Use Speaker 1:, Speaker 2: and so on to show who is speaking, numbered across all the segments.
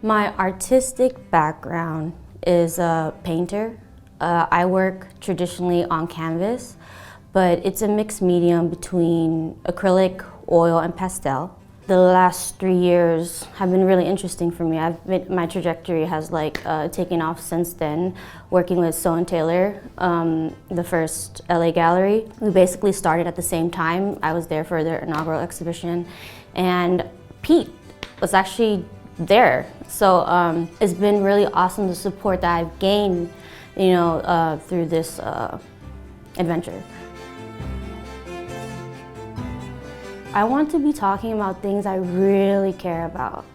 Speaker 1: My artistic background is a painter. I work traditionally on canvas, but it's a mixed medium between acrylic, oil, and pastel. The last 3 years have been really interesting for me. My trajectory has taken off since then, working with Sew and Taylor, the first LA gallery. We basically started at the same time. I was there for their inaugural exhibition, and Pete was actually there. So it's been really awesome, the support that I've gained, through this adventure. I want to be talking about things I really care about,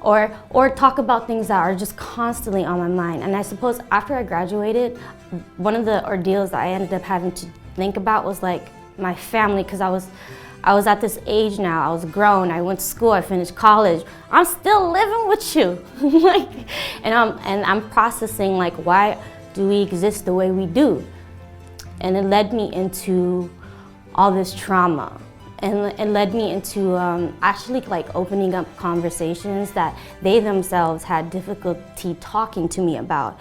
Speaker 1: or talk about things that are just constantly on my mind. And I suppose after I graduated, one of the ordeals that I ended up having to think about was like my family, because I was at this age now. I was grown. I went to school. I finished college. I'm still living with you, and I'm processing why do we exist the way we do, and it led me into all this trauma. And it led me into actually opening up conversations that they themselves had difficulty talking to me about.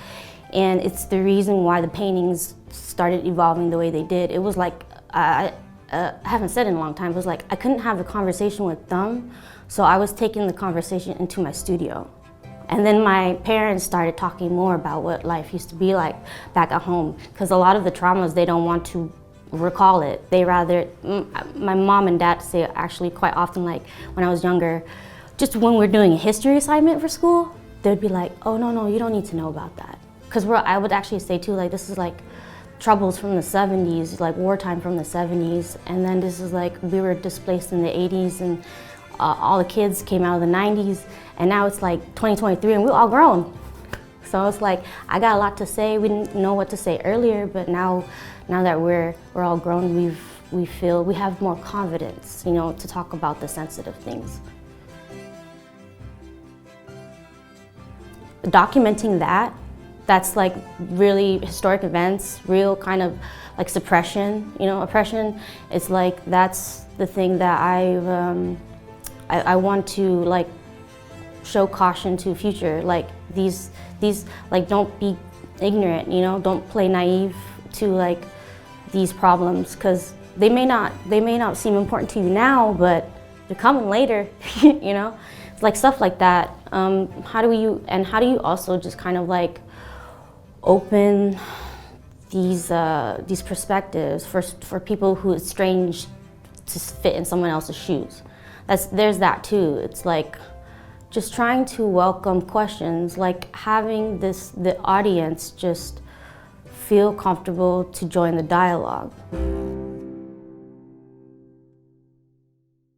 Speaker 1: And it's the reason why the paintings started evolving the way they did. It was I haven't said in a long time, it was I couldn't have a conversation with them, so I was taking the conversation into my studio. And then my parents started talking more about what life used to be like back at home, because a lot of the traumas they don't want to recall it. They rather, my mom and dad say actually quite often, when I was younger, just when we're doing a history assignment for school, they'd be like, oh no, you don't need to know about that. Because I would actually say too, this is troubles from the 70s, wartime from the 70s, and then this is we were displaced in the 80s, and all the kids came out of the 90s, and now it's 2023 and we're all grown. So it's I got a lot to say. We didn't know what to say earlier, but now that we're all grown, we feel we have more confidence, to talk about the sensitive things. Documenting that's really historic events, real kind of suppression, oppression. It's that's the thing that I want to show caution to future. These don't be ignorant, don't play naive to these problems, because they may not seem important to you now, but they're coming later. It's stuff like that. How do you also just kind of open these perspectives for people who it's strange to fit in someone else's shoes? There's that too. It's just trying to welcome questions, having the audience just feel comfortable to join the dialogue.